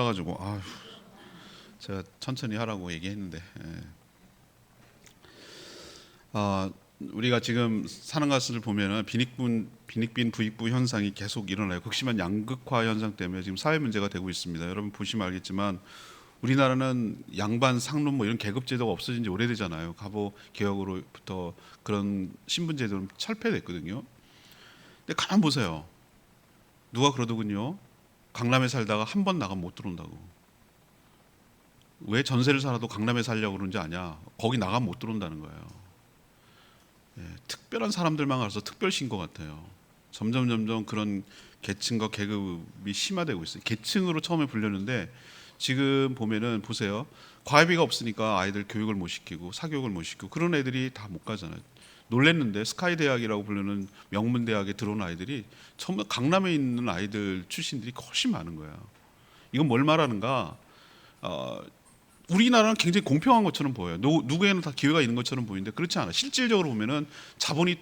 가지고 제가 천천히 하라고 얘기했는데 우리가 지금 사는 것을 보면은 빈익빈 부익부 현상이 계속 일어나요. 극심한 양극화 현상 때문에 지금 사회 문제가 되고 있습니다. 여러분 보시면 알겠지만 우리나라는 양반 상론 뭐 이런 계급 제도가 없어진 지 오래되잖아요. 갑오 개혁으로부터 그런 신분 제도는 철폐됐거든요. 근데 가만 보세요. 누가 그러더군요. 강남에 살다가 한 번 나가면 못 들어온다고. 왜 전세를 살아도 강남에 살려고 그러는지 아냐? 거기 나가면 못 들어온다는 거예요. 특별한 사람들만 가서 특별신 것 같아요. 점점 그런 계층과 계급이 심화되고 있어요. 계층으로 처음에 불렸는데 지금 보면은 보세요. 과외비가 없으니까 아이들 교육을 못 시키고 사교육을 못 시키고 그런 애들이 다 못 가잖아요. 놀랬는데 스카이 대학이라고 부르는 명문 대학에 들어온 아이들이 처음 강남에 있는 아이들 출신들이 훨씬 많은 거야. 이건 뭘 말하는가? 우리나라는 굉장히 공평한 것처럼 보여요. 누구에는 다 기회가 있는 것처럼 보이는데 그렇지 않아. 실질적으로 보면은 자본이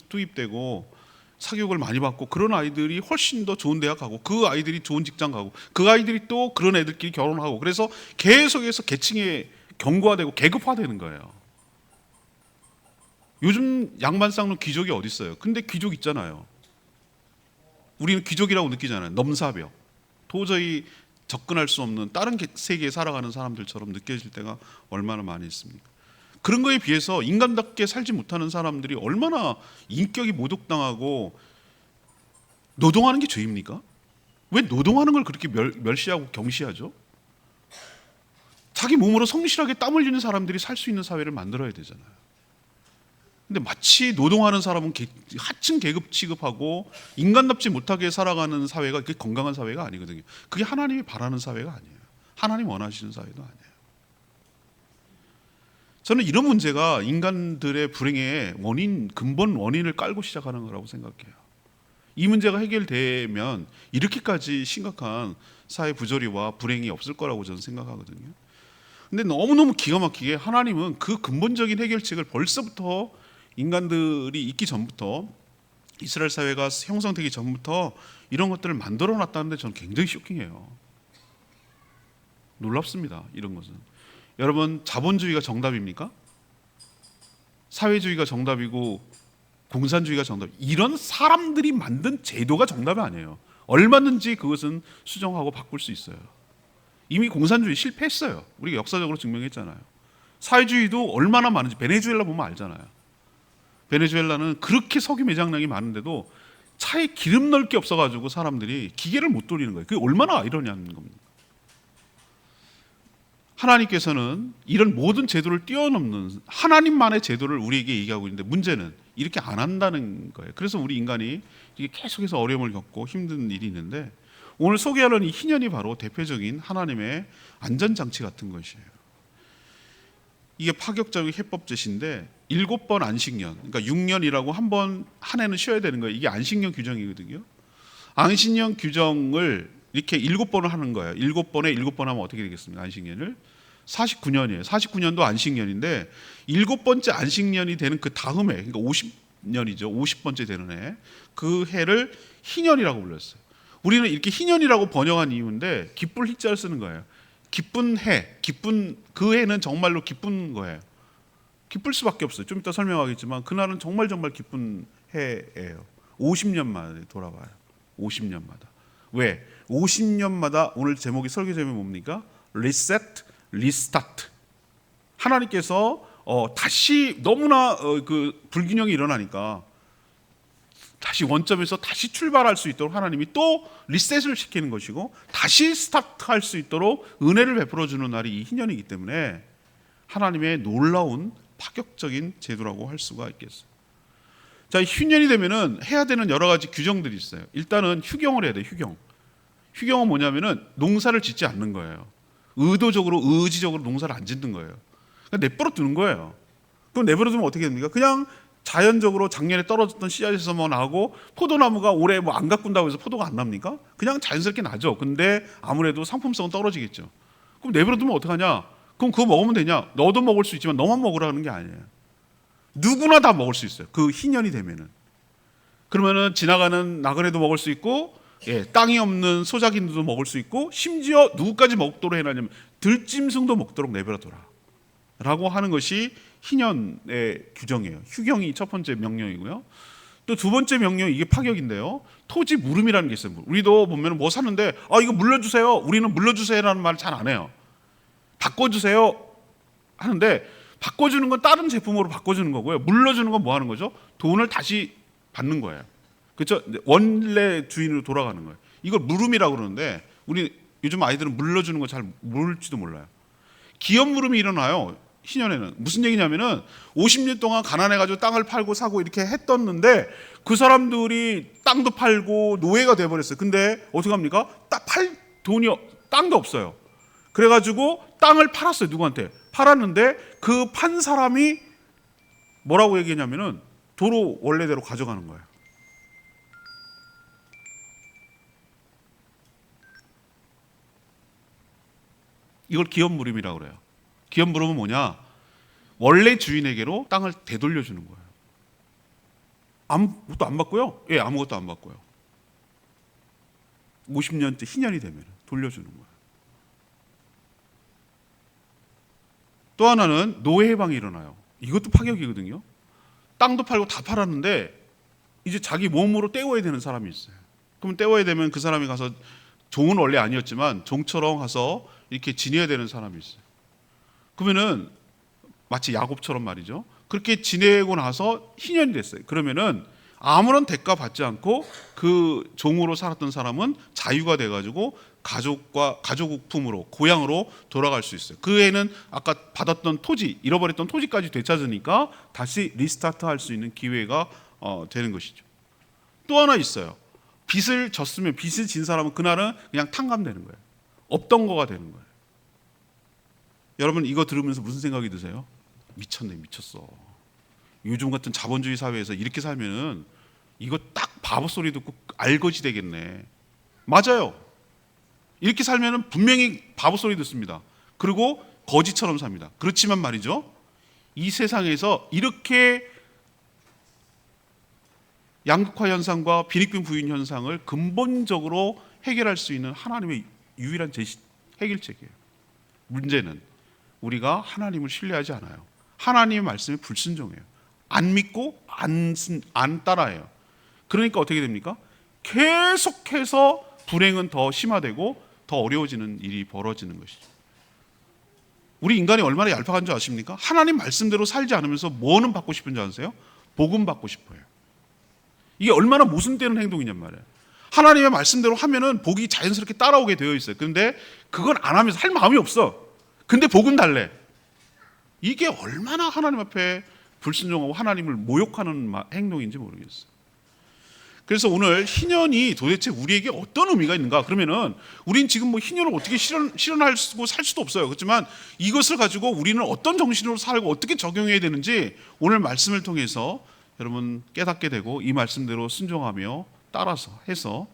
투입되고 사교육을 많이 받고 그런 아이들이 훨씬 더 좋은 대학 가고 그 아이들이 좋은 직장 가고 그 아이들이 또 그런 애들끼리 결혼하고 그래서 계속해서 계층이 경고화되고 계급화되는 거예요. 요즘 양반 쌍놈 귀족이 어디 있어요? 근데 귀족 있잖아요. 우리는 귀족이라고 느끼잖아요. 넘사벽. 도저히 접근할 수 없는 다른 세계에 살아가는 사람들처럼 느껴질 때가 얼마나 많이 있습니까? 그런 거에 비해서 인간답게 살지 못하는 사람들이 얼마나 인격이 모독당하고 노동하는 게 죄입니까? 왜 노동하는 걸 그렇게 멸시하고 경시하죠? 자기 몸으로 성실하게 땀 흘리는 사람들이 살 수 있는 사회를 만들어야 되잖아요. 근데 마치 노동하는 사람은 하층 계급 취급하고 인간답지 못하게 살아가는 사회가 그게 건강한 사회가 아니거든요. 그게 하나님이 바라는 사회가 아니에요. 하나님 원하시는 사회도 아니에요. 저는 이런 문제가 인간들의 불행의 근본 원인을 깔고 시작하는 거라고 생각해요. 이 문제가 해결되면 이렇게까지 심각한 사회 부조리와 불행이 없을 거라고 저는 생각하거든요. 근데 너무너무 기가 막히게 하나님은 그 근본적인 해결책을 벌써부터 인간들이 있기 전부터 이스라엘 사회가 형성되기 전부터 이런 것들을 만들어 놨다는데 저는 굉장히 쇼킹해요. 놀랍습니다. 이런 것은. 여러분 자본주의가 정답입니까? 사회주의가 정답이고 공산주의가 정답. 이런 사람들이 만든 제도가 정답이 아니에요. 얼마든지 그것은 수정하고 바꿀 수 있어요. 이미 공산주의 실패했어요. 우리가 역사적으로 증명했잖아요. 사회주의도 얼마나 많은지 베네수엘라 보면 알잖아요. 베네수엘라는 그렇게 석유 매장량이 많은데도 차에 기름 넣을 게 없어가지고 사람들이 기계를 못 돌리는 거예요. 그게 얼마나 아이러니한 겁니까? 하나님께서는 이런 모든 제도를 뛰어넘는 하나님만의 제도를 우리에게 얘기하고 있는데 문제는 이렇게 안 한다는 거예요. 그래서 우리 인간이 이게 계속해서 어려움을 겪고 힘든 일이 있는데 오늘 소개하는 이 희년이 바로 대표적인 하나님의 안전장치 같은 것이에요. 이게 파격적인 해법제시인데 7번 안식년, 그러니까 6년이라고 한 해는 쉬어야 되는 거예요. 이게 안식년 규정이거든요. 안식년 규정을 이렇게 7번을 하는 거예요. 7번에 7번 하면 어떻게 되겠습니까? 안식년을 49년이에요. 49년도 안식년인데 7번째 안식년이 되는 그 다음 해, 그러니까 50년이죠. 50번째 되는 해, 그 해를 희년이라고 불렀어요. 우리는 이렇게 희년이라고 번역한 이유인데 기쁠 희자를 쓰는 거예요. 기쁜 해, 기쁜 그 해는 정말로 기쁜 거예요. 기쁠 수밖에 없어요. 좀 이따 설명하겠지만 그날은 정말 기쁜 해예요. 50년 만에 돌아와요. 50년마다. 왜? 50년마다 오늘 제목이 설교 제목이 뭡니까? 리셋, 리스타트. 하나님께서 다시 너무나 그 불균형이 일어나니까 다시 원점에서 다시 출발할 수 있도록 하나님이 또 리셋을 시키는 것이고 다시 스타트할 수 있도록 은혜를 베풀어 주는 날이 이 희년이기 때문에 하나님의 놀라운 파격적인 제도라고 할 수가 있겠어요. 자, 희년이 되면은 해야 되는 여러 가지 규정들이 있어요. 일단은 휴경을 해야 돼요. 휴경은 뭐냐면은 농사를 짓지 않는 거예요. 의지적으로 농사를 안 짓는 거예요. 그러니까 내버려 두는 거예요. 그럼 내버려 두면 어떻게 됩니까? 그냥 자연적으로 작년에 떨어졌던 씨앗에서만 나고 포도나무가 올해 뭐 안 가꾼다고 해서 포도가 안 납니까? 그냥 자연스럽게 나죠. 근데 아무래도 상품성은 떨어지겠죠. 그럼 내버려 두면 어떡하냐? 그럼 그거 먹으면 되냐? 너도 먹을 수 있지만 너만 먹으라는 게 아니에요. 누구나 다 먹을 수 있어요. 그 희년이 되면은. 그러면은 지나가는 나그네도 먹을 수 있고 땅이 없는 소작인들도 먹을 수 있고 심지어 누구까지 먹도록 해놨냐면 들짐승도 먹도록 내버려둬라 라고 하는 것이 희년의 규정이에요. 휴경이 첫 번째 명령이고요. 또 두 번째 명령, 이게 파격인데요. 토지 물음이라는 게 있어요. 우리도 보면 뭐 사는데 이거 물려주세요. 우리는 물려주세요라는 말 잘 안 해요. 바꿔주세요 하는데, 바꿔주는 건 다른 제품으로 바꿔주는 거고요. 물려주는 건 뭐 하는 거죠? 돈을 다시 받는 거예요. 그렇죠? 원래 주인으로 돌아가는 거예요. 이걸 물음이라고 그러는데 우리 요즘 아이들은 물려주는 거 잘 모를지도 몰라요. 기업 물음이 일어나요. 희년에는 무슨 얘기냐면은 50년 동안 가난해가지고 땅을 팔고 사고 이렇게 했었는데 그 사람들이 땅도 팔고 노예가 돼버렸어요. 근데 어떻게 합니까? 땅도 없어요. 그래가지고 땅을 팔았어요. 누구한테? 팔았는데 그 판 사람이 뭐라고 얘기했냐면은 도로 원래대로 가져가는 거예요. 이걸 기업 물음이라고 그래요. 기업 물음은 뭐냐? 원래 주인에게로 땅을 되돌려주는 거예요. 아무것도 안 받고요. 아무것도 안 받고요. 50년째 희년이 되면 돌려주는 거예요. 또 하나는 노예 해방이 일어나요. 이것도 파격이거든요. 땅도 팔고 다 팔았는데 이제 자기 몸으로 때워야 되는 사람이 있어요. 그러면 때워야 되면 그 사람이 가서, 종은 원래 아니었지만 종처럼 가서 이렇게 지내야 되는 사람이 있어요. 그러면은 마치 야곱처럼 말이죠. 그렇게 지내고 나서 희년이 됐어요. 그러면은 아무런 대가 받지 않고 그 종으로 살았던 사람은 자유가 돼가지고 가족 품으로, 고향으로 돌아갈 수 있어요. 그 애는 아까 받았던 토지, 잃어버렸던 토지까지 되찾으니까 다시 리스타트 할 수 있는 기회가 되는 것이죠. 또 하나 있어요. 빚을 졌으면, 빚을 진 사람은 그날은 그냥 탕감되는 거예요. 없던 거가 되는 거예요. 여러분 이거 들으면서 무슨 생각이 드세요? 미쳤네, 미쳤어. 요즘 같은 자본주의 사회에서 이렇게 살면은 이거 딱 바보 소리 듣고 알거지 되겠네. 맞아요. 이렇게 살면은 분명히 바보 소리 듣습니다. 그리고 거지처럼 삽니다. 그렇지만 말이죠, 이 세상에서 이렇게 양극화 현상과 빈익빈 부인 현상을 근본적으로 해결할 수 있는 하나님의 유일한 해결책이에요. 문제는 우리가 하나님을 신뢰하지 않아요. 하나님의 말씀에 불순종해요. 안 믿고 안 따라해요. 그러니까 어떻게 됩니까? 계속해서 불행은 더 심화되고 더 어려워지는 일이 벌어지는 것이죠. 우리 인간이 얼마나 얄팍한 줄 아십니까? 하나님 말씀대로 살지 않으면서 뭐는 받고 싶은지 아세요? 복음 받고 싶어요. 이게 얼마나 모순되는 행동이냔 말이에요. 하나님의 말씀대로 하면은 복이 자연스럽게 따라오게 되어 있어요. 그런데 그건 안 하면서 할 마음이 없어. 근데 복은 달래. 이게 얼마나 하나님 앞에 불순종하고 하나님을 모욕하는 행동인지 모르겠어요. 그래서 오늘 희년이 도대체 우리에게 어떤 의미가 있는가? 그러면은 우린 지금 뭐 희년을 어떻게 실현하고 살 수도 없어요. 그렇지만 이것을 가지고 우리는 어떤 정신으로 살고 어떻게 적용해야 되는지 오늘 말씀을 통해서 여러분 깨닫게 되고 이 말씀대로 순종하며 따라서 해서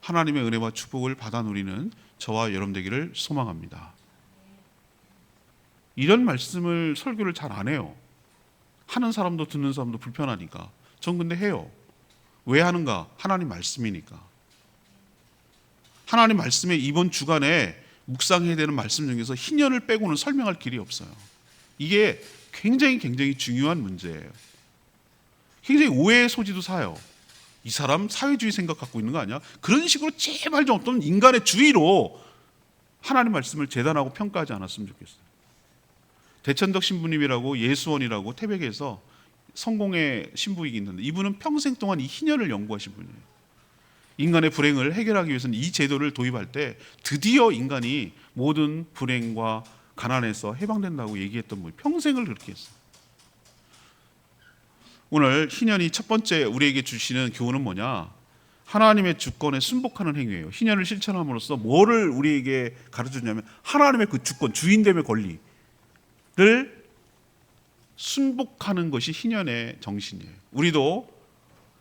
하나님의 은혜와 축복을 받아 누리는 저와 여러분 되기를 소망합니다. 이런 말씀을 설교를 잘 안 해요. 하는 사람도 듣는 사람도 불편하니까. 전 근데 해요. 왜 하는가? 하나님 말씀이니까. 하나님 말씀에 이번 주간에 묵상해야 되는 말씀 중에서 희년을 빼고는 설명할 길이 없어요. 이게 굉장히 중요한 문제예요. 굉장히 오해의 소지도 사요. 이 사람 사회주의 생각 갖고 있는 거 아니야? 그런 식으로 제발 좀 어떤 인간의 주의로 하나님 말씀을 재단하고 평가하지 않았으면 좋겠어요. 대천덕 신부님이라고 예수원이라고 태백에서 성공의 신부이기 있는데 이분은 평생 동안 이 희년을 연구하신 분이에요. 인간의 불행을 해결하기 위해서는 이 제도를 도입할 때 드디어 인간이 모든 불행과 가난에서 해방된다고 얘기했던 분이 평생을 그렇게 했어요. 오늘 희년이 첫 번째 우리에게 주시는 교훈은 뭐냐? 하나님의 주권에 순복하는 행위예요. 희년을 실천함으로써 뭐를 우리에게 가르쳐주냐면 하나님의 그 주권, 주인됨의 권리를 순복하는 것이 희년의 정신이에요. 우리도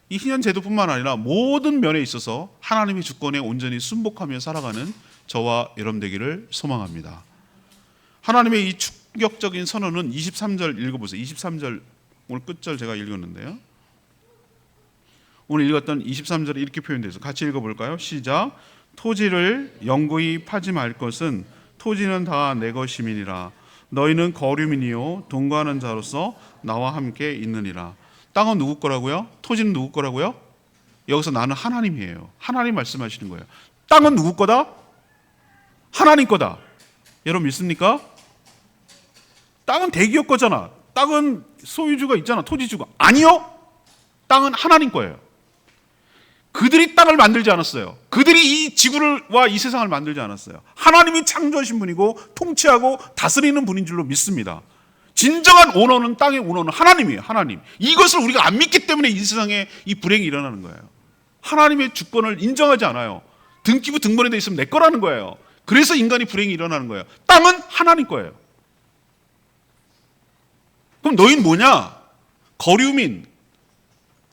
이 희년 제도뿐만 아니라 모든 면에 있어서 하나님의 주권에 온전히 순복하며 살아가는 저와 여러분 되기를 소망합니다. 하나님의 이 충격적인 선언은 23절 읽어보세요. 23절 오늘 끝절 제가 읽었는데요. 오늘 읽었던 23절에 이렇게 표현되어 있어요. 같이 읽어볼까요? 시작. 토지를 영구히 파지 말 것은 토지는 다 내 것임이니라. 너희는 거류민이요 동거하는 자로서 나와 함께 있느니라. 땅은 누구 거라고요? 토지는 누구 거라고요? 여기서 나는 하나님이에요. 하나님 말씀하시는 거예요. 땅은 누구 거다? 하나님 거다. 여러분 믿습니까? 땅은 대기업 거잖아. 땅은 소유주가 있잖아. 토지주가. 아니요. 땅은 하나님 거예요. 그들이 땅을 만들지 않았어요. 그들이 이 지구와 이 세상을 만들지 않았어요. 하나님이 창조하신 분이고 통치하고 다스리는 분인 줄로 믿습니다. 진정한 오너는, 땅의 오너는 하나님이에요. 하나님. 이것을 우리가 안 믿기 때문에 이 세상에 이 불행이 일어나는 거예요. 하나님의 주권을 인정하지 않아요. 등기부 등본에 돼 있으면 내 거라는 거예요. 그래서 인간이 불행이 일어나는 거예요. 땅은 하나님 거예요. 그럼 너희는 뭐냐? 거류민,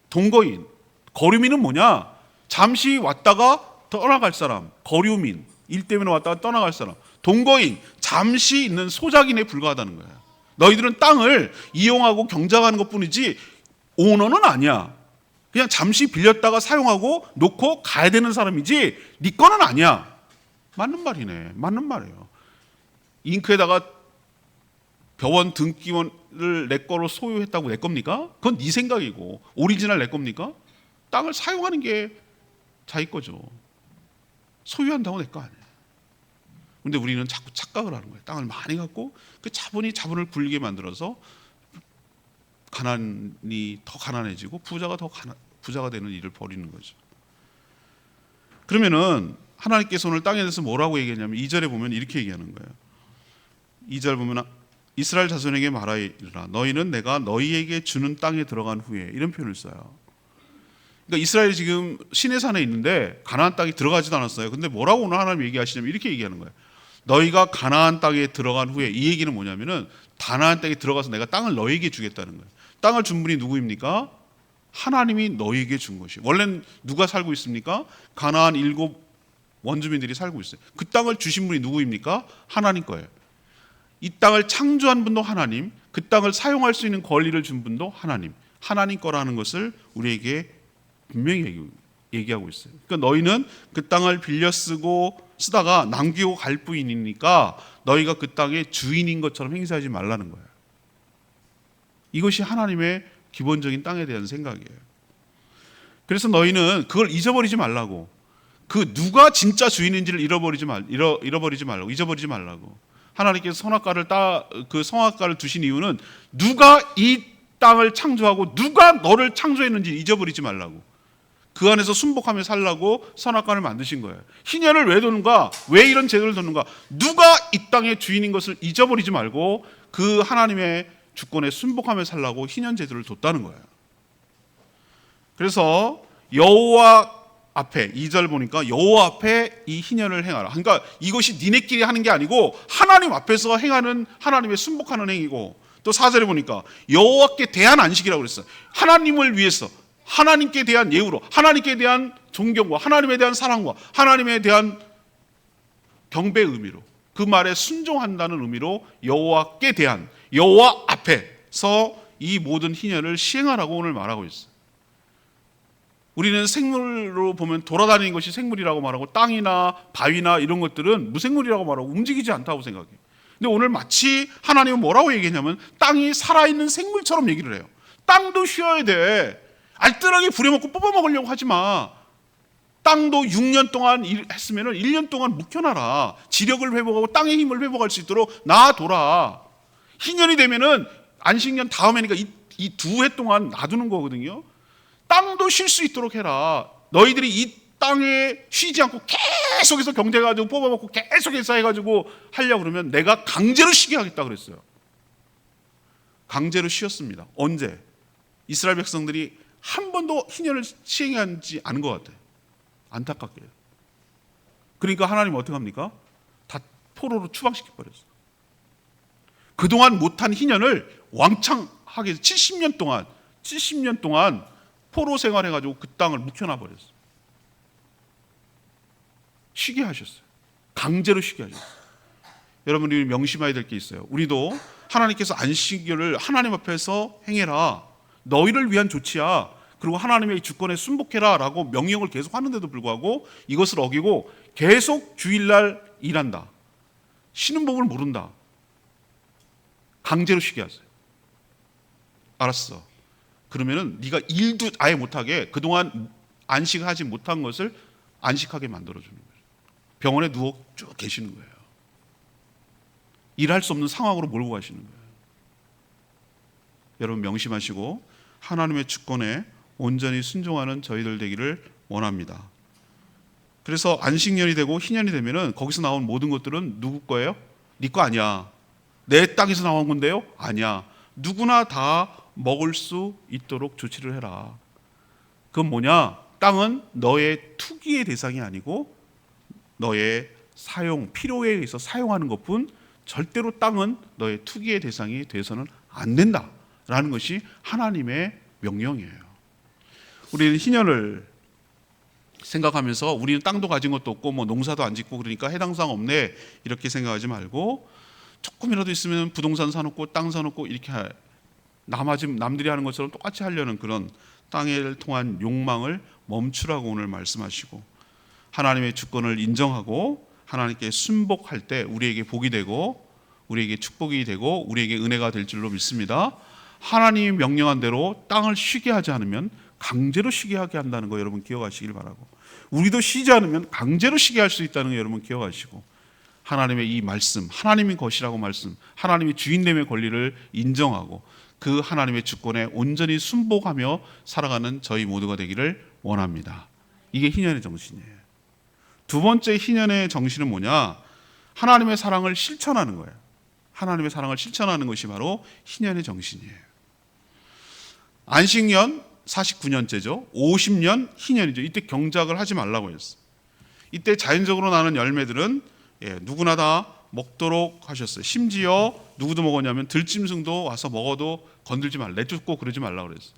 동거인. 거류민은 뭐냐? 잠시 왔다가 떠나갈 사람. 거류민, 일 때문에 왔다가 떠나갈 사람. 동거인, 잠시 있는 소작인에 불과하다는 거예요. 너희들은 땅을 이용하고 경작하는 것뿐이지 오너는 아니야. 그냥 잠시 빌렸다가 사용하고 놓고 가야 되는 사람이지 네 거는 아니야. 맞는 말이네. 맞는 말이에요. 잉크에다가 병원 등기원을 내 거로 소유했다고 내 겁니까? 그건 네 생각이고 오리지널 내 겁니까? 땅을 사용하는 게 자기 거죠. 소유한다고 내 거 아니에요. 근데 우리는 자꾸 착각을 하는 거예요. 땅을 많이 갖고 그 자본이 자본을 굴리게 만들어서 가난이 더 가난해지고 부자가 되는 일을 벌이는 거죠. 그러면은 하나님께서 오늘 땅에 대해서 뭐라고 얘기했냐면 2절에 보면 이렇게 얘기하는 거예요. 2절 보면 이스라엘 자손에게 말하리라 너희는 내가 너희에게 주는 땅에 들어간 후에 이런 표현을 써요. 그러니까 이스라엘이 지금 시내산에 있는데 가나안 땅에 들어가지도 않았어요. 근데 뭐라고 오늘 하나님 얘기하시냐면 이렇게 얘기하는 거예요. 너희가 가나안 땅에 들어간 후에 이 얘기는 뭐냐면은 가나안 땅에 들어가서 내가 땅을 너희에게 주겠다는 거예요. 땅을 준 분이 누구입니까? 하나님이 너희에게 준 것이. 원래는 누가 살고 있습니까? 가나안 7 원주민들이 살고 있어요. 그 땅을 주신 분이 누구입니까? 하나님 거예요. 이 땅을 창조한 분도 하나님, 그 땅을 사용할 수 있는 권리를 준 분도 하나님. 하나님 거라는 것을 우리에게 분명히 얘기하고 있어요. 그러니까 너희는 그 땅을 빌려 쓰다가 남기고 갈 뿐이니까 너희가 그 땅의 주인인 것처럼 행세하지 말라는 거예요. 이것이 하나님의 기본적인 땅에 대한 생각이에요. 그래서 너희는 그걸 잊어버리지 말라고. 그 누가 진짜 주인인지를 잊어버리지 말라고. 하나님께서 성악가를 두신 이유는 누가 이 땅을 창조하고 누가 너를 창조했는지 잊어버리지 말라고. 그 안에서 순복하며 살라고 선악관을 만드신 거예요. 희년을 왜 도는가? 왜 이런 제도를 도는가? 누가 이 땅의 주인인 것을 잊어버리지 말고 그 하나님의 주권에 순복하며 살라고 희년 제도를 뒀다는 거예요. 그래서 여호와 앞에 2절 보니까 여호와 앞에 이 희년을 행하라. 그러니까 이것이 니네끼리 하는 게 아니고 하나님 앞에서 행하는 하나님의 순복하는 행위고, 또 4절에 보니까 여호와께 대한 안식이라고 그랬어요. 하나님을 위해서, 하나님께 대한 예우로, 하나님께 대한 존경과 하나님에 대한 사랑과 하나님에 대한 경배의 의미로, 그 말에 순종한다는 의미로 여호와께 대한, 여호와 앞에서 이 모든 희년을 시행하라고 오늘 말하고 있어요. 우리는 생물로 보면 돌아다니는 것이 생물이라고 말하고 땅이나 바위나 이런 것들은 무생물이라고 말하고 움직이지 않다고 생각해요. 근데 오늘 마치 하나님은 뭐라고 얘기하냐면 땅이 살아있는 생물처럼 얘기를 해요. 땅도 쉬어야 돼. 알뜰하게 부려먹고 뽑아먹으려고 하지 마. 땅도 6년 동안 했으면 1년 동안 묵혀놔라. 지력을 회복하고 땅의 힘을 회복할 수 있도록 놔둬라. 희년이 되면은 안식년 다음에니까 이 2해 동안 놔두는 거거든요. 땅도 쉴 수 있도록 해라. 너희들이 이 땅에 쉬지 않고 계속해서 경쟁해가지고 뽑아먹고 계속해서 해가지고 하려고 그러면 내가 강제로 쉬게 하겠다 그랬어요. 강제로 쉬었습니다. 언제? 이스라엘 백성들이 한 번도 희년을 시행하지 않은 것 같아요. 안타깝게. 그러니까 하나님은 어떻게 합니까? 다 포로로 추방시켜버렸어요. 그동안 못한 희년을 왕창하게 70년 동안 포로 생활해가지고 그 땅을 묵혀놔 버렸어요. 쉬게 하셨어요. 강제로 쉬게 하셨어요. 여러분, 우리 명심해야 될 게 있어요. 우리도 하나님께서 안식일을 하나님 앞에서 행해라. 너희를 위한 조치야. 그리고 하나님의 주권에 순복해라라고 명령을 계속 하는데도 불구하고 이것을 어기고 계속 주일날 일한다. 쉬는 법을 모른다. 강제로 쉬게 하세요. 알았어. 그러면은 네가 일도 아예 못하게 그동안 안식하지 못한 것을 안식하게 만들어주는 거예요. 병원에 누워 쭉 계시는 거예요. 일할 수 없는 상황으로 몰고 가시는 거예요. 여러분 명심하시고 하나님의 주권에 온전히 순종하는 저희들 되기를 원합니다. 그래서 안식년이 되고 희년이 되면은 거기서 나온 모든 것들은 누구 거예요? 네 거 아니야. 내 땅에서 나온 건데요? 아니야. 누구나 다 먹을 수 있도록 조치를 해라. 그건 뭐냐? 땅은 너의 투기의 대상이 아니고 너의 사용, 필요에 의해서 사용하는 것뿐 절대로 땅은 너의 투기의 대상이 돼서는 안 된다라는 것이 하나님의 명령이에요. 우리는 희년을 생각하면서 우리는 땅도 가진 것도 없고 뭐 농사도 안 짓고 그러니까 해당 사항 없네 이렇게 생각하지 말고 조금이라도 있으면 부동산 사놓고 땅 사놓고 이렇게 남들이 하는 것처럼 똑같이 하려는 그런 땅을 통한 욕망을 멈추라고 오늘 말씀하시고 하나님의 주권을 인정하고 하나님께 순복할 때 우리에게 복이 되고 우리에게 축복이 되고 우리에게 은혜가 될 줄로 믿습니다. 하나님이 명령한 대로 땅을 쉬게 하지 않으면 강제로 쉬게 하게 한다는 거 여러분 기억하시길 바라고 우리도 쉬지 않으면 강제로 쉬게 할 수 있다는 거 여러분 기억하시고 하나님의 이 말씀 하나님이 것이라고 말씀 하나님이 주인됨의 권리를 인정하고 그 하나님의 주권에 온전히 순복하며 살아가는 저희 모두가 되기를 원합니다. 이게 희년의 정신이에요. 두 번째 희년의 정신은 뭐냐? 하나님의 사랑을 실천하는 거예요. 하나님의 사랑을 실천하는 것이 바로 희년의 정신이에요. 안식년 49년째죠. 50년 희년이죠. 이때 경작을 하지 말라고 했어요. 이때 자연적으로 나는 열매들은 누구나 다 먹도록 하셨어요. 심지어 누구도 먹었냐면 들짐승도 와서 먹어도 건들지 말라, 내쫓고 그러지 말라고 그랬어요.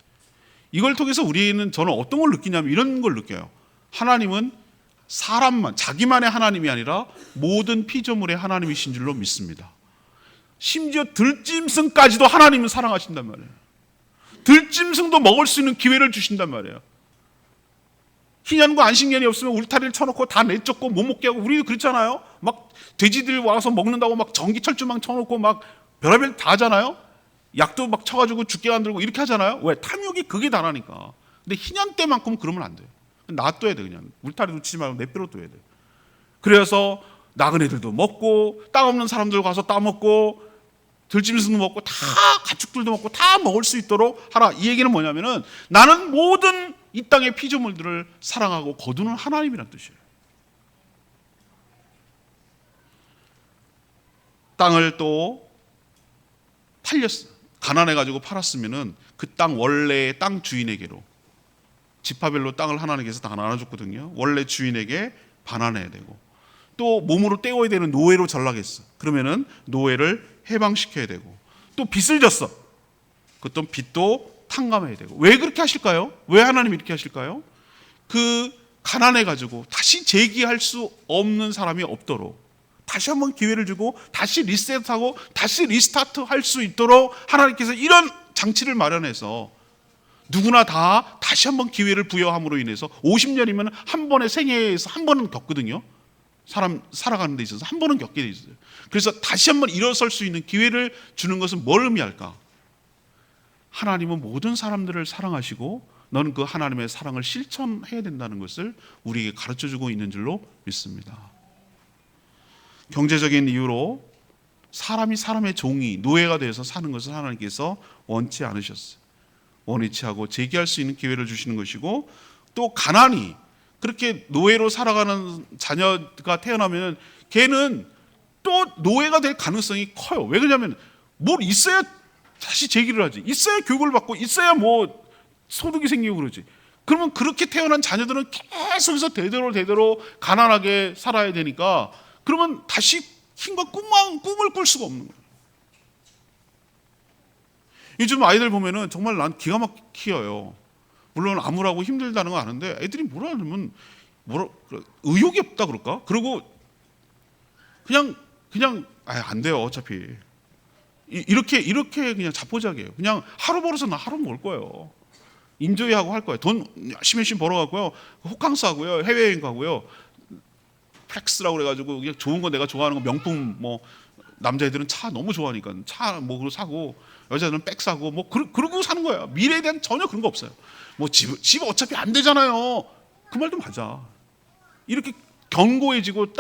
이걸 통해서 우리는 저는 어떤 걸 느끼냐면 이런 걸 느껴요. 하나님은 사람만, 자기만의 하나님이 아니라 모든 피조물의 하나님이신 줄로 믿습니다. 심지어 들짐승까지도 하나님은 사랑하신단 말이에요. 들짐승도 먹을 수 있는 기회를 주신단 말이에요. 희년과 안식년이 없으면 울타리를 쳐놓고 다 내쫓고 못 먹게 하고 우리도 그렇잖아요. 막 돼지들 와서 먹는다고 막 전기철조망 쳐놓고 막 별의별 다 하잖아요. 약도 막 쳐가지고 죽게 만들고 이렇게 하잖아요. 왜? 탐욕이 극에 달하니까. 근데 희년 때만큼 그러면 안 돼요. 놔둬야 돼. 그냥 울타리도 치지 말고 내버려 둬야 돼. 그래서 나그네들도 먹고 땅 없는 사람들 가서 따먹고 들짐승도 먹고 다 가축들도 먹고 다 먹을 수 있도록 하라. 이 얘기는 뭐냐면은 나는 모든 이 땅의 피조물들을 사랑하고 거두는 하나님이란 뜻이에요. 땅을 또 팔렸어. 가난해가지고 팔았으면은 그 땅 원래의 땅 주인에게로 지파별로 땅을 하나님께서 다 나눠줬거든요. 원래 주인에게 반환해야 되고 또 몸으로 떼어야 되는 노예로 전락했어. 그러면은 노예를 해방시켜야 되고 또 빚을 졌어. 그것도 빚도 탕감해야 되고. 왜 그렇게 하실까요? 왜 하나님이 이렇게 하실까요? 그 가난해가지고 다시 재기할 수 없는 사람이 없도록 다시 한번 기회를 주고 다시 리셋하고 다시 리스타트 할 수 있도록 하나님께서 이런 장치를 마련해서 누구나 다 다시 한번 기회를 부여함으로 인해서 50년이면 한 번의 생애에서 한 번은 겪거든요. 사람 살아가는 데 있어서 한 번은 겪게 돼 있어요. 그래서 다시 한번 일어설 수 있는 기회를 주는 것은 뭘 의미할까? 하나님은 모든 사람들을 사랑하시고 너는 그 하나님의 사랑을 실천해야 된다는 것을 우리에게 가르쳐주고 있는 줄로 믿습니다. 경제적인 이유로 사람이 사람의 종이 노예가 되어서 사는 것을 하나님께서 원치 않으셨어요. 원치 않고 재기할 수 있는 기회를 주시는 것이고 또 가난이 그렇게 노예로 살아가는 자녀가 태어나면 걔는 또 노예가 될 가능성이 커요. 왜 그러냐면 뭘 있어야 다시 재기를 하지. 있어야 교육을 받고 있어야 뭐 소득이 생기고 그러지. 그러면 그렇게 태어난 자녀들은 계속해서 대대로 가난하게 살아야 되니까 그러면 다시 힘과 꿈을 꿀 수가 없는 거예요. 요즘 아이들 보면은 정말 난 기가 막히어요. 물론 아무라고 힘들다는 거 아는데 애들이 뭐라 하면 의욕이 없다 그럴까? 그리고 그냥 안 돼요. 어차피 이렇게 그냥 자포자기해요. 그냥 하루 벌어서 나 하루 먹을 거예요. 인조이하고 할 거예요. 돈 열심히 벌어갖고요, 호캉스 하고요, 해외여행 가고요, 플렉스라고 그래가지고 그냥 좋은 거, 내가 좋아하는 거, 명품, 뭐 남자애들은 차 너무 좋아하니까 차 뭐 그거 사고, 여자들은 백 사고, 뭐 그러고 사는 거야. 미래에 대한 전혀 그런 거 없어요. 뭐 집 어차피 안 되잖아요. 그 말도 맞아. 이렇게 견고해지고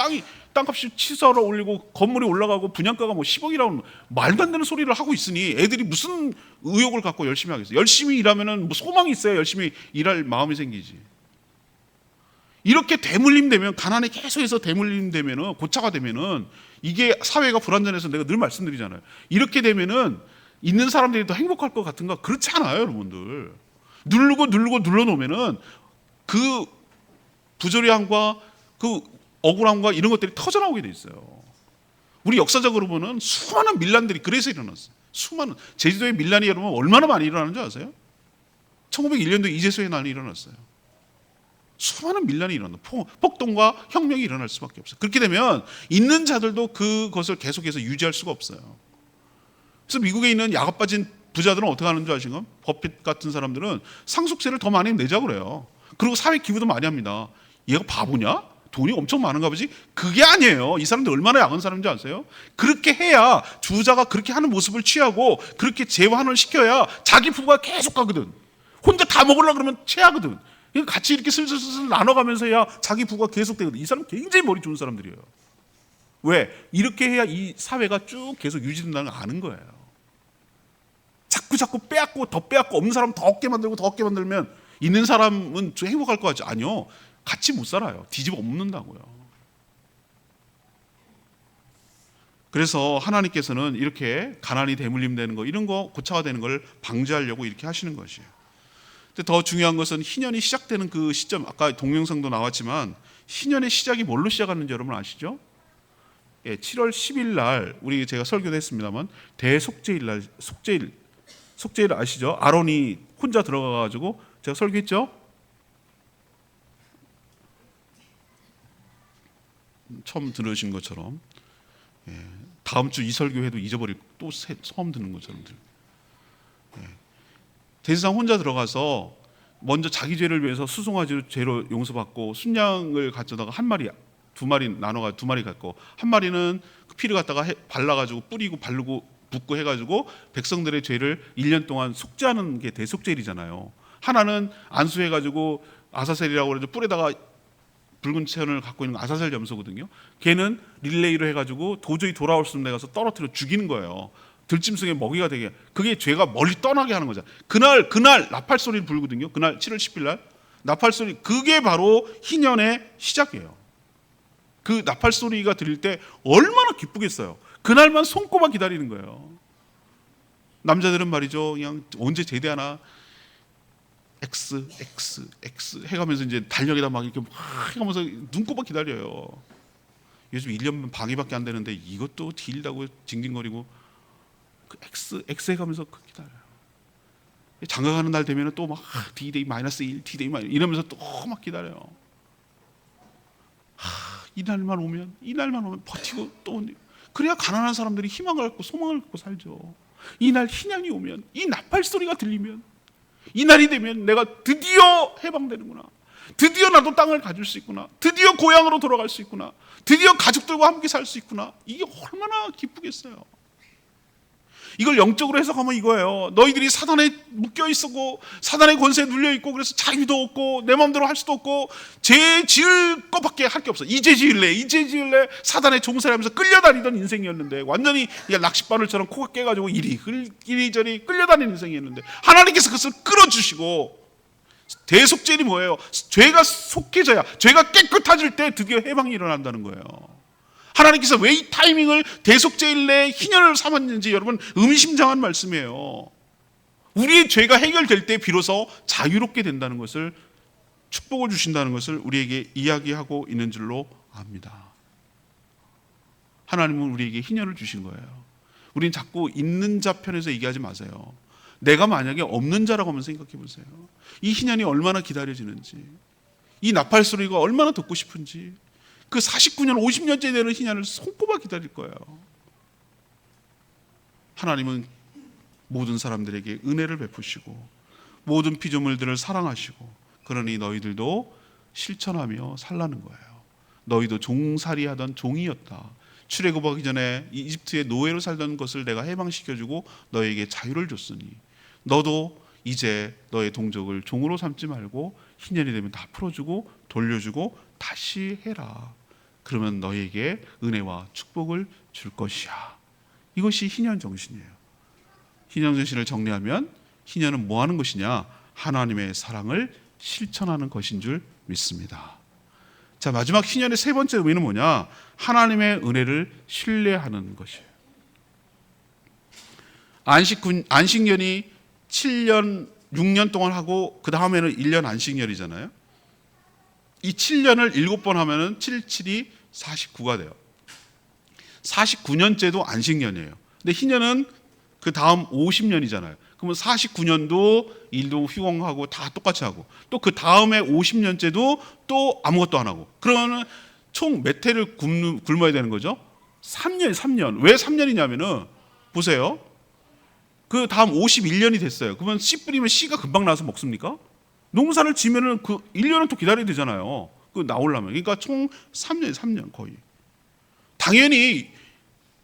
땅값이 치솟아 올리고 건물이 올라가고 분양가가 뭐 10억이라고 말도 안 되는 소리를 하고 있으니 애들이 무슨 의욕을 갖고 열심히 하겠어요. 열심히 일하면은 뭐 소망이 있어야 열심히 일할 마음이 생기지. 이렇게 대물림 되면, 가난에 계속해서 대물림 되면은, 고차가 되면은, 이게 사회가 불완전해서, 내가 늘 말씀드리잖아요. 이렇게 되면은 있는 사람들이 더 행복할 것 같은가? 그렇지 않아요, 여러분들. 누르고 눌러놓으면은 그 부조리함과 그 억울함과 이런 것들이 터져나오게 돼 있어요. 우리 역사적으로 보면 수많은 밀란들이 그래서 일어났어요. 수많은, 제주도의 밀란이 여러분 얼마나 많이 일어나는 줄 아세요? 1901년도에 이재소의 난이 일어났어요. 수많은 밀란이 일어난다. 폭동과 혁명이 일어날 수밖에 없어요. 그렇게 되면 있는 자들도 그것을 계속해서 유지할 수가 없어요. 그래서 미국에 있는 야가 빠진 부자들은 어떻게 하는 줄 아시는가요? 버핏 같은 사람들은 상속세를 더 많이 내자고 그래요. 그리고 사회 기부도 많이 합니다. 얘가 바보냐? 돈이 엄청 많은가 보지? 그게 아니에요. 이 사람들 얼마나 야한 사람인지 아세요? 그렇게 해야, 주자가 그렇게 하는 모습을 취하고 그렇게 재환을 시켜야 자기 부가 계속 가거든. 혼자 다 먹으려고 그러면 체하거든. 같이 이렇게 슬슬 나눠가면서 해야 자기 부가 계속 되거든. 이 사람 굉장히 머리 좋은 사람들이에요. 왜? 이렇게 해야 이 사회가 쭉 계속 유지된다는 걸 아는 거예요. 자꾸 빼앗고 더 빼앗고, 없는 사람 더 얻게 만들고 더 얻게 만들면 있는 사람은 좀 행복할 것 같지? 아니요. 같이 못 살아요. 뒤집어 엎는다고요. 그래서 하나님께서는 이렇게 가난이 대물림 되는 거, 이런 거 고차가 되는 걸 방지하려고 이렇게 하시는 것이에요. 근데 더 중요한 것은 희년이 시작되는 그 시점, 아까 동영상도 나왔지만 희년의 시작이 뭘로 시작하는지 여러분 아시죠? 예, 7월 10일 날 우리 제가 설교도 했습니다만 대속죄일 날, 속죄일 아시죠? 아론이 혼자 들어가 가지고 제가 설교했죠? 처음 들으신 것처럼, 예, 다음 주 이 설교회도 잊어버리고 또 처음 듣는 것처럼 들어요. 예. 대제사장 혼자 들어가서 먼저 자기 죄를 위해서 수송아지로 죄로 용서받고 순양을 가져다가 한 마리, 두 마리 나눠가 두 마리 갖고, 한 마리는 그 피를 갖다가 발라가지고 뿌리고 바르고 붓고 해가지고 백성들의 죄를 1년 동안 속죄하는 게 대속죄일이잖아요. 하나는 안수해가지고 아사셀이라고 그러죠. 뿔에다가 붉은 천을 갖고 있는 아사셀 염소거든요. 걔는 릴레이로 해가지고 도저히 돌아올 수 없는 데 가서 떨어뜨려 죽이는 거예요. 들짐승의 먹이가 되게. 그게 죄가 멀리 떠나게 하는 거잖아요. 그날 나팔 소리를 불거든요. 그날 7월 10일 날 나팔 소리, 그게 바로 희년의 시작이에요. 그 나팔 소리가 들릴 때 얼마나 기쁘겠어요. 그날만 손꼽아 기다리는 거예요. 남자들은 말이죠, 그냥 언제 제대하나 X 해가면서 이제 달력에다 막 이렇게 해가면서 눈꼽아 기다려요. 요즘 1년 방위밖에 안 되는데 이것도 딜다고 징징거리고 그 X 해가면서 기다려요. 장가가는 날 되면 또 막 D-Day -1, D-Day 마이너스 이러면서 또 막 기다려요. 이날만 오면 버티고 또, 그래야 가난한 사람들이 희망을 갖고 소망을 갖고 살죠. 이날 희년이 오면, 이 나팔 소리가 들리면, 이날이 되면 내가 드디어 해방되는구나, 드디어 나도 땅을 가질 수 있구나, 드디어 고향으로 돌아갈 수 있구나, 드디어 가족들과 함께 살 수 있구나. 이게 얼마나 기쁘겠어요. 이걸 영적으로 해석하면 이거예요. 너희들이 사단에 묶여 있었고 사단의 권세에 눌려 있고 그래서 자유도 없고 내 마음대로 할 수도 없고 죄 지을 것밖에 할 게 없어. 이제 지을래 사단의 종살이하면서 끌려다니던 인생이었는데, 완전히 낚싯바늘처럼 코가 깨가지고 이리저리 끌려다니는 인생이었는데 하나님께서 그것을 끌어주시고, 대속죄일이 뭐예요? 죄가 속해져야, 죄가 깨끗해질 때 드디어 해방이 일어난다는 거예요. 하나님께서 왜 이 타이밍을 대속죄일 내에 희년을 삼았는지 여러분 의미심장한 말씀이에요. 우리의 죄가 해결될 때 비로소 자유롭게 된다는 것을, 축복을 주신다는 것을 우리에게 이야기하고 있는 줄로 압니다. 하나님은 우리에게 희년을 주신 거예요. 우리는 자꾸 있는 자 편에서 얘기하지 마세요. 내가 만약에 없는 자라고 한번 생각해 보세요. 이 희년이 얼마나 기다려지는지, 이 나팔 소리가 얼마나 듣고 싶은지, 그 49년 50년째 되는 희년을 손꼽아 기다릴 거예요. 하나님은 모든 사람들에게 은혜를 베푸시고 모든 피조물들을 사랑하시고 그러니 너희들도 실천하며 살라는 거예요. 너희도 종살이하던 종이었다. 출애굽하기 전에 이집트의 노예로 살던 것을 내가 해방시켜주고 너에게 자유를 줬으니 너도 이제 너의 동족을 종으로 삼지 말고 희년이 되면 다 풀어주고 돌려주고 다시 해라. 그러면 너에게 은혜와 축복을 줄 것이야. 이것이 희년 정신이에요. 희년 정신을 정리하면 희년은 뭐 하는 것이냐? 하나님의 사랑을 실천하는 것인 줄 믿습니다. 자, 마지막 희년의 세 번째 의미는 뭐냐? 하나님의 은혜를 신뢰하는 것이에요. 안식년이 7년, 6년 동안 하고 그 다음에는 1년 안식년이잖아요. 이 7년을 7번 하면은 7, 7이 49가 돼요. 49년째도 안식년이에요. 근데 희년은 그 다음 50년이잖아요. 그러면 49년도 일도 휴공하고 다 똑같이 하고 또 그 다음에 50년째도 또 아무것도 안 하고 그러면 총 몇 해를 굶어야 되는 거죠? 3년. 왜 3년이냐면은 보세요. 그 다음 51년이 됐어요. 그러면 씨 뿌리면 씨가 금방 나서 먹습니까? 농사를 지면은 그 1년은 또 기다려야 되잖아요. 그 나오려면. 그러니까 총 3년 거의. 당연히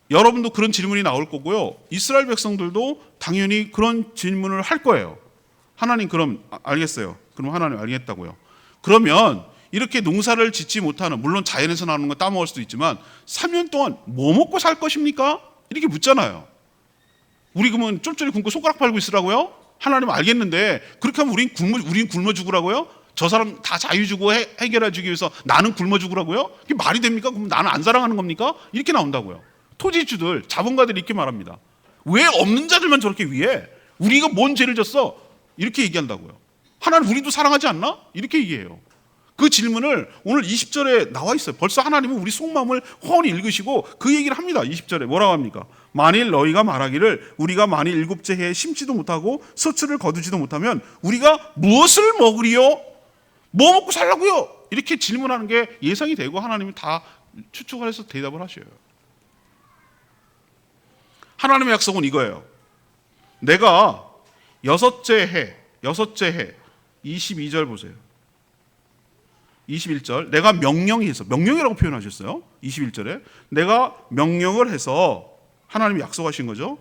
여러분도 그런 질문이 나올 거고요. 이스라엘 백성들도 당연히 그런 질문을 할 거예요. 하나님 그럼 알겠어요. 그럼 하나님 알겠다고요. 그러면 이렇게 농사를 짓지 못하는, 물론 자연에서 나오는 건 따먹을 수도 있지만 3년 동안 뭐 먹고 살 것입니까? 이렇게 묻잖아요. 우리 그러면 쫄쫄이 굶고 손가락 팔고 있으라고요? 하나님 알겠는데 그렇게 하면 우린 굶어 죽으라고요? 저 사람 다 자유 주고 해결해 주기 위해서 나는 굶어 죽으라고요? 이게 말이 됩니까? 그럼 나는 안 사랑하는 겁니까? 이렇게 나온다고요. 토지주들, 자본가들이 이렇게 말합니다. 왜 없는 자들만 저렇게 위해? 우리가 뭔 죄를 졌어? 이렇게 얘기한다고요. 하나님 우리도 사랑하지 않나? 이렇게 얘기해요. 그 질문을 오늘 20절에 나와 있어요. 벌써 하나님은 우리 속마음을 훤히 읽으시고 그 얘기를 합니다. 20절에 뭐라고 합니까? 만일 너희가 말하기를 우리가 만일 일곱째 해에 심지도 못하고 서출을 거두지도 못하면 우리가 무엇을 먹으리요? 뭐 먹고 살라고요? 이렇게 질문하는 게 예상이 되고 하나님이 다 추측을 해서 대답을 하셔요. 하나님의 약속은 이거예요. 내가 여섯째 해 22절 보세요. 21절 내가 명령해서, 명령이라고 표현하셨어요. 21절에 내가 명령을 해서 하나님이 약속하신 거죠.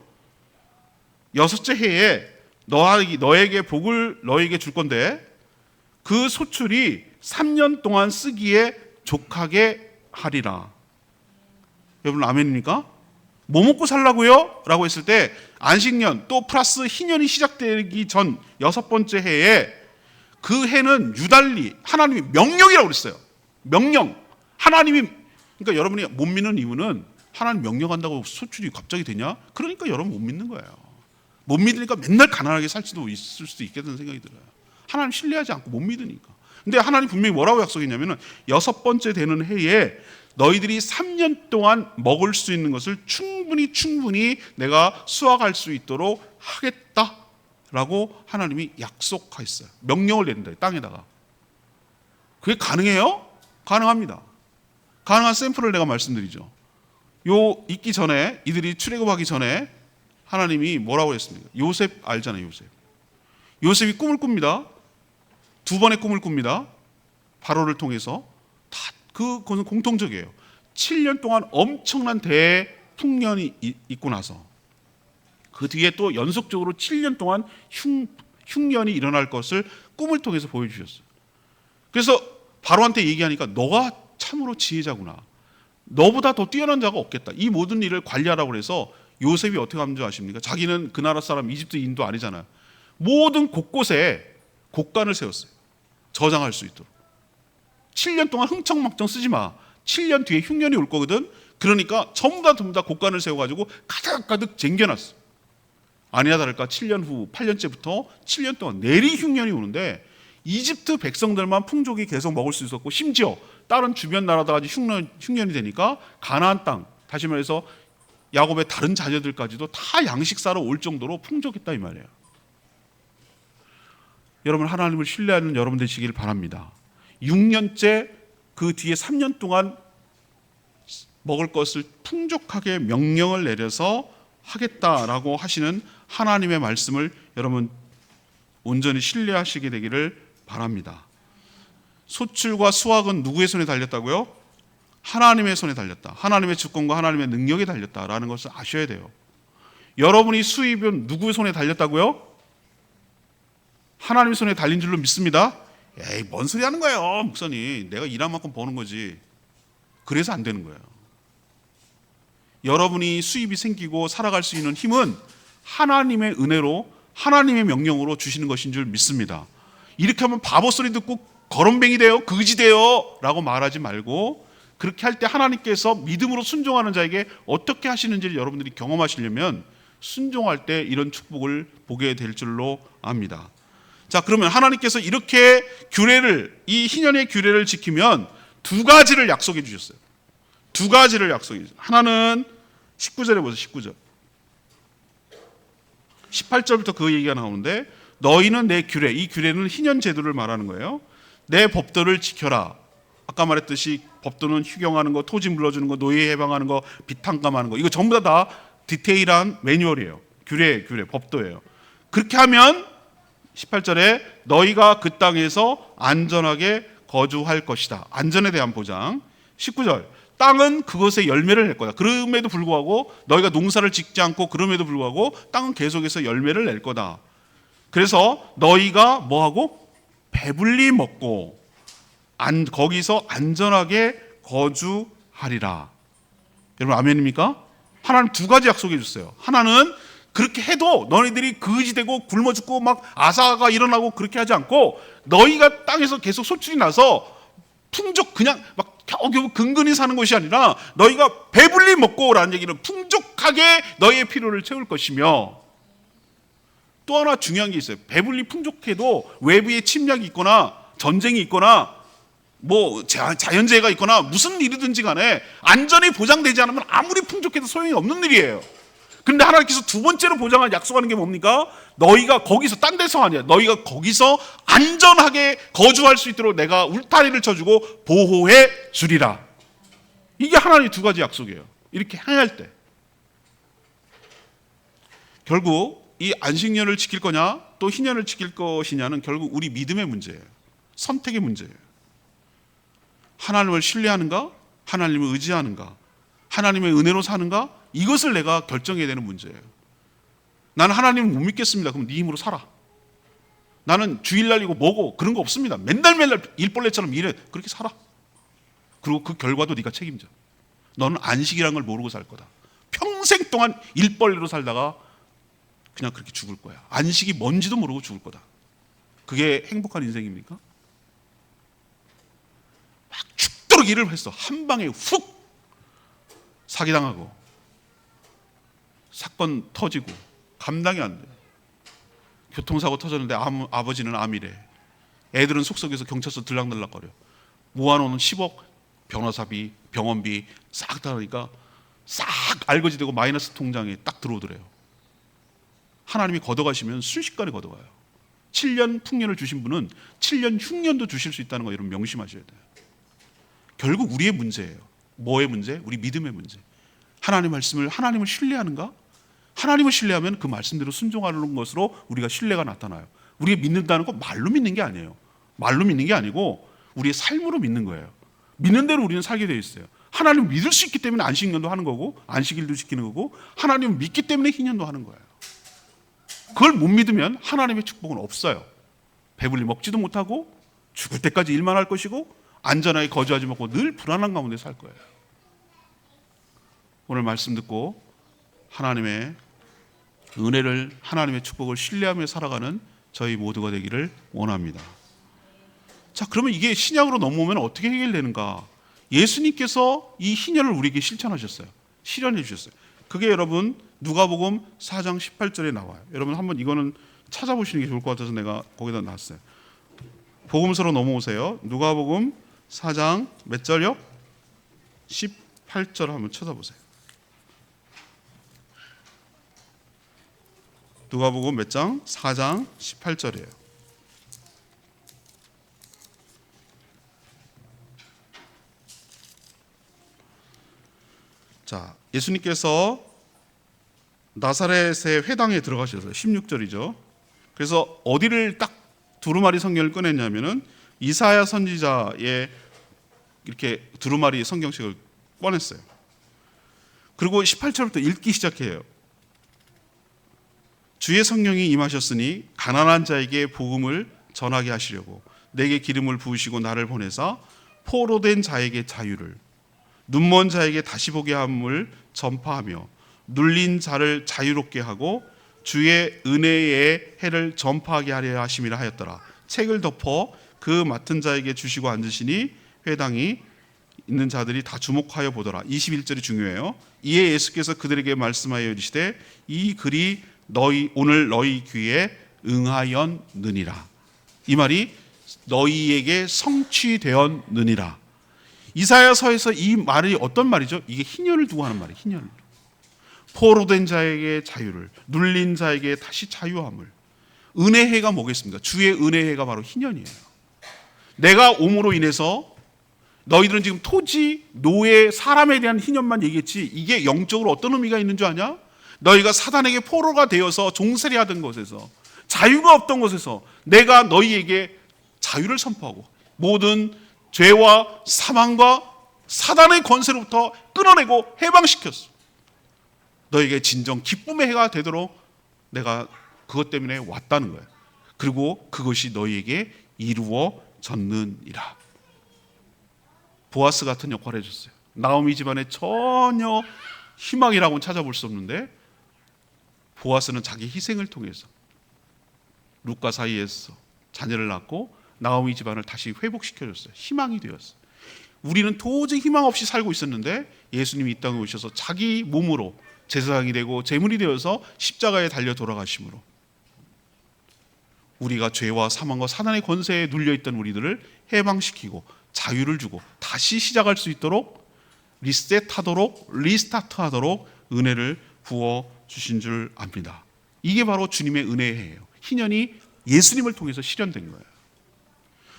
여섯째 해에 너에게 복을 너에게 줄 건데 그 소출이 3년 동안 쓰기에 족하게 하리라. 여러분 아멘입니까? 뭐 먹고 살라고요? 라고 했을 때 안식년 또 플러스 희년이 시작되기 전 6번째 해에 그 해는 유달리 하나님이 명령이라고 그랬어요. 명령. 하나님이, 그러니까 여러분이 못 믿는 이유는 하나님 명령한다고 소출이 갑자기 되냐? 그러니까 여러분 못 믿는 거예요. 못 믿으니까 맨날 가난하게 살 수도 있을 수도 있겠다는 생각이 들어요. 하나님 신뢰하지 않고 못 믿으니까. 근데 하나님 분명히 뭐라고 약속했냐면은 6번째 되는 해에 너희들이 3년 동안 먹을 수 있는 것을 충분히 내가 수확할 수 있도록 하겠다라고 하나님이 약속하셨어요. 명령을 내린다, 땅에다가. 그게 가능해요? 가능합니다. 가능한 샘플을 내가 말씀드리죠. 요 있기 전에, 이들이 출애굽하기 전에 하나님이 뭐라고 했습니까? 요셉 알잖아요. 요셉이 꿈을 꿉니다. 2번의 꿈을 꿉니다. 바로를 통해서. 그것은 공통적이에요. 7년 동안 엄청난 대풍년이 있고 나서 그 뒤에 또 연속적으로 7년 동안 흉년이 일어날 것을 꿈을 통해서 보여주셨어요. 그래서 바로한테 얘기하니까 너가 참으로 지혜자구나. 너보다 더 뛰어난 자가 없겠다. 이 모든 일을 관리하라고 해서 요셉이 어떻게 하는 줄 아십니까? 자기는 그 나라 사람 이집트인도 아니잖아요. 모든 곳곳에 곡간을 세웠어요. 저장할 수 있도록. 7년 동안 흥청망청 쓰지 마. 7년 뒤에 흉년이 올 거거든. 그러니까 전부 다 곡간을 세워가지고 가득가득 쟁겨놨어. 아니나 다를까 7년 후 8년째부터 7년 동안 내리 흉년이 오는데 이집트 백성들만 풍족이 계속 먹을 수 있었고 심지어 다른 주변 나라들까지 흉년이 되니까 가나안 땅, 다시 말해서 야곱의 다른 자녀들까지도 다 양식사로 올 정도로 풍족했다 이 말이에요. 여러분 하나님을 신뢰하는 여러분 되시길 바랍니다. 6년째 그 뒤에 3년 동안 먹을 것을 풍족하게 명령을 내려서 하겠다라고 하시는 하나님의 말씀을 여러분 온전히 신뢰하시게 되기를 바랍니다. 소출과 수확은 누구의 손에 달렸다고요? 하나님의 손에 달렸다. 하나님의 주권과 하나님의 능력에 달렸다라는 것을 아셔야 돼요. 여러분이 수입은 누구의 손에 달렸다고요? 하나님의 손에 달린 줄로 믿습니다. 에이, 뭔 소리 하는 거예요, 목사님. 내가 일한 만큼 버는 거지. 그래서 안 되는 거예요. 여러분이 수입이 생기고 살아갈 수 있는 힘은 하나님의 은혜로, 하나님의 명령으로 주시는 것인 줄 믿습니다. 이렇게 하면 바보 소리 듣고 거렁뱅이 돼요, 거지 돼요 라고 말하지 말고, 그렇게 할 때 하나님께서 믿음으로 순종하는 자에게 어떻게 하시는지를 여러분들이 경험하시려면 순종할 때 이런 축복을 보게 될 줄로 압니다. 자, 그러면 하나님께서 이렇게 규례를, 이 희년의 규례를 지키면 두 가지를 약속해 주셨어요. 두 가지를 약속해 주셨어요. 하나는 19절에 보세요. 19절. 18절부터 그 얘기가 나오는데, 너희는 내 규례, 이 규례는 희년 제도를 말하는 거예요. 내 법도를 지켜라. 아까 말했듯이 법도는 휴경하는 거, 토지 물러주는 거, 노예 해방하는 거, 비탕감하는 거, 이거 전부 다 디테일한 매뉴얼이에요. 규례, 법도예요. 그렇게 하면 18절에 너희가 그 땅에서 안전하게 거주할 것이다. 안전에 대한 보장. 19절, 땅은 그것의 열매를 낼 거다. 그럼에도 불구하고 너희가 농사를 짓지 않고, 그럼에도 불구하고 땅은 계속해서 열매를 낼 거다. 그래서 너희가 뭐하고? 배불리 먹고 거기서 안전하게 거주하리라. 여러분 아멘입니까? 하나님 두 가지 약속해 줬어요. 하나는 그렇게 해도 너희들이 거지되고 굶어 죽고 막 아사가 일어나고 그렇게 하지 않고, 너희가 땅에서 계속 소출이 나서 풍족, 그냥 막 겨우겨우 근근히 사는 것이 아니라 너희가 배불리 먹고라는 얘기는 풍족하게 너희의 필요를 채울 것이며, 또 하나 중요한 게 있어요. 배불리 풍족해도 외부의 침략이 있거나 전쟁이 있거나 뭐 자연재해가 있거나 무슨 일이든지 간에 안전이 보장되지 않으면 아무리 풍족해도 소용이 없는 일이에요. 근데 하나님께서 두 번째로 보장을 약속하는 게 뭡니까? 너희가 거기서, 딴 데서 아니야, 너희가 거기서 안전하게 거주할 수 있도록 내가 울타리를 쳐주고 보호해 주리라. 이게 하나님의 두 가지 약속이에요. 이렇게 행할 때 결국 이 안식년을 지킬 거냐 또 희년을 지킬 것이냐는 결국 우리 믿음의 문제예요. 선택의 문제예요. 하나님을 신뢰하는가, 하나님을 의지하는가, 하나님의 은혜로 사는가, 이것을 내가 결정해야 되는 문제예요. 나는 하나님을 못 믿겠습니다. 그럼 네 힘으로 살아. 나는 주일날이고 뭐고 그런 거 없습니다. 맨날 일벌레처럼 일해. 그렇게 살아. 그리고 그 결과도 네가 책임져. 너는 안식이라는 걸 모르고 살 거다. 평생 동안 일벌레로 살다가 그냥 그렇게 죽을 거야. 안식이 뭔지도 모르고 죽을 거다. 그게 행복한 인생입니까? 막 죽도록 일을 했어. 한 방에 훅 사기당하고 사건 터지고 감당이 안 돼. 교통사고 터졌는데 아버지는 암이래. 애들은 속속에서 경찰서 들락날락거려. 모아놓은 10억 변호사비, 병원비 싹 다 하니까 싹 알거지되고 마이너스 통장에 딱 들어오더래요. 하나님이 걷어가시면 순식간에 걷어가요. 7년 풍년을 주신 분은 7년 흉년도 주실 수 있다는 거 여러분 명심하셔야 돼요. 결국 우리의 문제예요. 뭐의 문제? 우리 믿음의 문제. 하나님을 신뢰하는가? 하나님을 신뢰하면 그 말씀대로 순종하는 것으로 우리가 신뢰가 나타나요. 우리가 믿는다는 건 말로 믿는 게 아니에요. 말로 믿는 게 아니고 우리의 삶으로 믿는 거예요. 믿는 대로 우리는 살게 되어 있어요. 하나님을 믿을 수 있기 때문에 안식년도 하는 거고 안식일도 지키는 거고, 하나님을 믿기 때문에 희년도 하는 거예요. 그걸 못 믿으면 하나님의 축복은 없어요. 배불리 먹지도 못하고 죽을 때까지 일만 할 것이고 안전하게 거주하지 못하고 늘 불안한 가운데 살 거예요. 오늘 말씀 듣고 하나님의 은혜를, 하나님의 축복을 신뢰하며 살아가는 저희 모두가 되기를 원합니다. 자, 그러면 이게 신약으로 넘어오면 어떻게 해결되는가? 예수님께서 이 희년을 우리에게 실천하셨어요. 실현해 주셨어요. 그게 여러분 누가복음 4장 18절에 나와요. 여러분 한번 이거는 찾아보시는 게 좋을 것 같아서 내가 거기다 놨어요. 복음서로 넘어오세요. 누가복음 4장 몇 절요? 18절 한번 찾아보세요. 누가복음 몇 장? 4장 18절이에요. 자, 예수님께서 나사렛의 회당에 들어가셔서 16절이죠. 그래서 어디를 딱 두루마리 성경을 꺼냈냐면은 이사야 선지자의 이렇게 두루마리 성경책을 꺼냈어요. 그리고 18절부터 읽기 시작해요. 주의 성령이 임하셨으니 가난한 자에게 복음을 전하게 하시려고 내게 기름을 부으시고 나를 보내사 포로된 자에게 자유를, 눈먼 자에게 다시 보게 함을 전파하며 눌린 자를 자유롭게 하고 주의 은혜의 해를 전파하게 하려 하심이라 하였더라. 책을 덮어 그 맡은 자에게 주시고 앉으시니 회당이 있는 자들이 다 주목하여 보더라. 21절이 중요해요. 이에 예수께서 그들에게 말씀하여 이르시되 이 글이 오늘 너희 귀에 응하였느니라. 이 말이 너희에게 성취되었느니라. 이사야서에서 이 말이 어떤 말이죠? 이게 희년을 두고 하는 말이에요. 희년을. 포로된 자에게 자유를, 눌린 자에게 다시 자유함을. 은혜해가 뭐겠습니까? 주의 은혜해가 바로 희년이에요. 내가 옴으로 인해서 너희들은 지금 토지, 노예, 사람에 대한 희년만 얘기했지 이게 영적으로 어떤 의미가 있는 줄 아냐? 너희가 사단에게 포로가 되어서 종살이 하던 곳에서, 자유가 없던 곳에서 내가 너희에게 자유를 선포하고 모든 죄와 사망과 사단의 권세로부터 끊어내고 해방시켰어. 너희에게 진정 기쁨의 해가 되도록 내가 그것 때문에 왔다는 거예요. 그리고 그것이 너희에게 이루어졌느니라. 보아스 같은 역할을 해줬어요. 나오미 집안에 전혀 희망이라고는 찾아볼 수 없는데 보아스는 자기 희생을 통해서 룻과 사이에서 자녀를 낳고 나오미 집안을 다시 회복시켜줬어요. 희망이 되었어요. 우리는 도저히 희망 없이 살고 있었는데 예수님이 이 땅에 오셔서 자기 몸으로 제사장이 되고 제물이 되어서 십자가에 달려 돌아가심으로 우리가 죄와 사망과 사단의 권세에 눌려있던 우리들을 해방시키고 자유를 주고 다시 시작할 수 있도록 리셋하도록 리스타트하도록 은혜를 부어주신 줄 압니다. 이게 바로 주님의 은혜예요. 희년이 예수님을 통해서 실현된 거예요.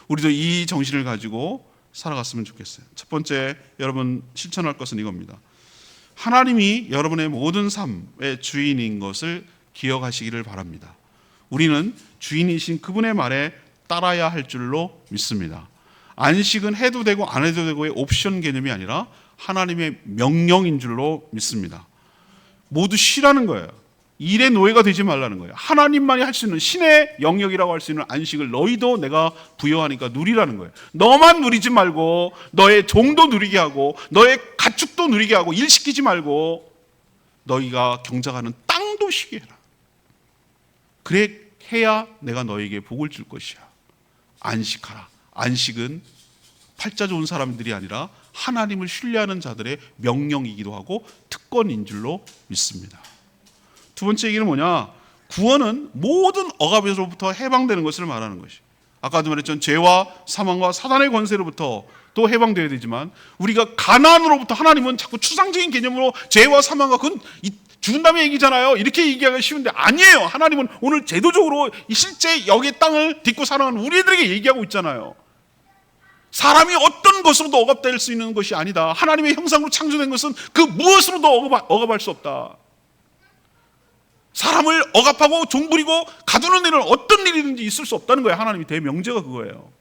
우리도 이 정신을 가지고 살아갔으면 좋겠어요. 첫 번째 여러분 실천할 것은 이겁니다. 하나님이 여러분의 모든 삶의 주인인 것을 기억하시기를 바랍니다. 우리는 주인이신 그분의 말에 따라야 할 줄로 믿습니다. 안식은 해도 되고 안 해도 되고의 옵션 개념이 아니라 하나님의 명령인 줄로 믿습니다. 모두 쉬라는 거예요. 일의 노예가 되지 말라는 거예요. 하나님만이 할 수 있는 신의 영역이라고 할 수 있는 안식을 너희도 내가 부여하니까 누리라는 거예요. 너만 누리지 말고 너의 종도 누리게 하고 너의 가축도 누리게 하고 일 시키지 말고 너희가 경작하는 땅도 쉬게 해라. 그래 해야 내가 너에게 복을 줄 것이야. 안식하라. 안식은 팔자 좋은 사람들이 아니라 하나님을 신뢰하는 자들의 명령이기도 하고 특권인 줄로 믿습니다. 두 번째 얘기는 뭐냐? 구원은 모든 억압에서부터 해방되는 것을 말하는 것이. 아까도 말했던 죄와 사망과 사단의 권세로부터 또 해방되어야 되지만 우리가 가난으로부터 하나님은 자꾸 추상적인 개념으로 죄와 사망과 그건 죽는다는 얘기잖아요. 이렇게 얘기하기가 쉬운데 아니에요. 하나님은 오늘 제도적으로 실제 여기의 땅을 딛고 살아가는 우리들에게 얘기하고 있잖아요. 사람이 어떤 것으로도 억압될 수 있는 것이 아니다. 하나님의 형상으로 창조된 것은 그 무엇으로도 억압할 수 없다. 사람을 억압하고 종부리고 가두는 일은 어떤 일이든지 있을 수 없다는 거예요. 하나님의 대명제가 그거예요.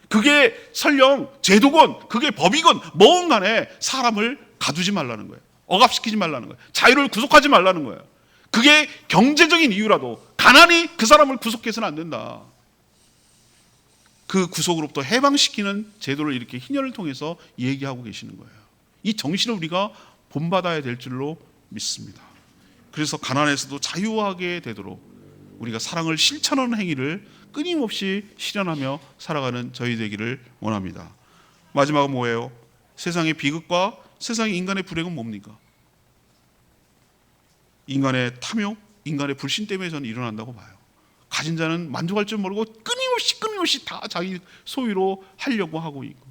그게 설령 제도건 그게 법이건 뭐건 간에 사람을 가두지 말라는 거예요. 억압시키지 말라는 거예요. 자유를 구속하지 말라는 거예요. 그게 경제적인 이유라도 가난이 그 사람을 구속해서는 안 된다. 그 구속으로부터 해방시키는 제도를 이렇게 희년을 통해서 얘기하고 계시는 거예요. 이 정신을 우리가 본받아야 될 줄로 믿습니다. 그래서 가난에서도 자유하게 되도록 우리가 사랑을 실천하는 행위를 끊임없이 실현하며 살아가는 저희 되기를 원합니다. 마지막은 뭐예요? 세상의 비극과 세상의 인간의 불행은 뭡니까? 인간의 탐욕, 인간의 불신 때문에 저는 일어난다고 봐요. 가진 자는 만족할 줄 모르고 끊임없이 다 자기 소유로 하려고 하고 있고,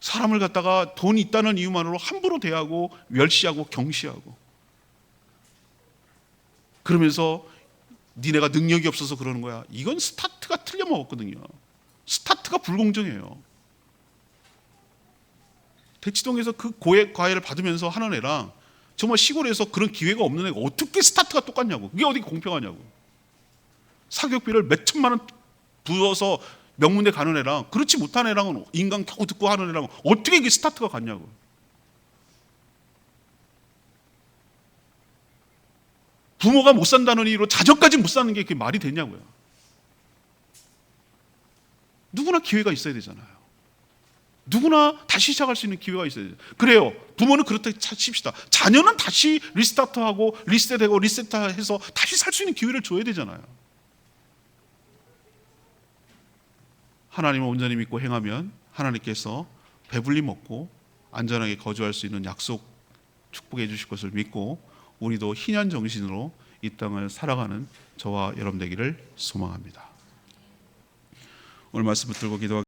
사람을 갖다가 돈이 있다는 이유만으로 함부로 대하고 멸시하고 경시하고, 그러면서 니네가 능력이 없어서 그러는 거야. 이건 스타트가 틀려먹었거든요. 스타트가 불공정해요. 대치동에서 그 과외를 받으면서 하는 애랑 정말 시골에서 그런 기회가 없는 애가 어떻게 스타트가 똑같냐고. 그게 어디 공평하냐고. 사교육비를 몇 천만 원 부어서 명문대 가는 애랑 그렇지 못한 애랑은 인강 겨우 듣고 하는 애랑 어떻게 이게 스타트가 같냐고. 부모가 못 산다는 이유로 자녀까지 못 사는 게 그게 말이 되냐고요. 누구나 기회가 있어야 되잖아요. 누구나 다시 시작할 수 있는 기회가 있어야 돼요. 그래요. 부모는 그렇다 칩시다. 자녀는 다시 리스타트하고 리셋되고 리셋해서 다시 살 수 있는 기회를 줘야 되잖아요. 하나님을 온전히 믿고 행하면 하나님께서 배불리 먹고 안전하게 거주할 수 있는 약속 축복해 주실 것을 믿고 우리도 희년 정신으로 이 땅을 살아가는 저와 여러분 되기를 소망합니다. 오늘 말씀 붙들고 기도하겠습니다.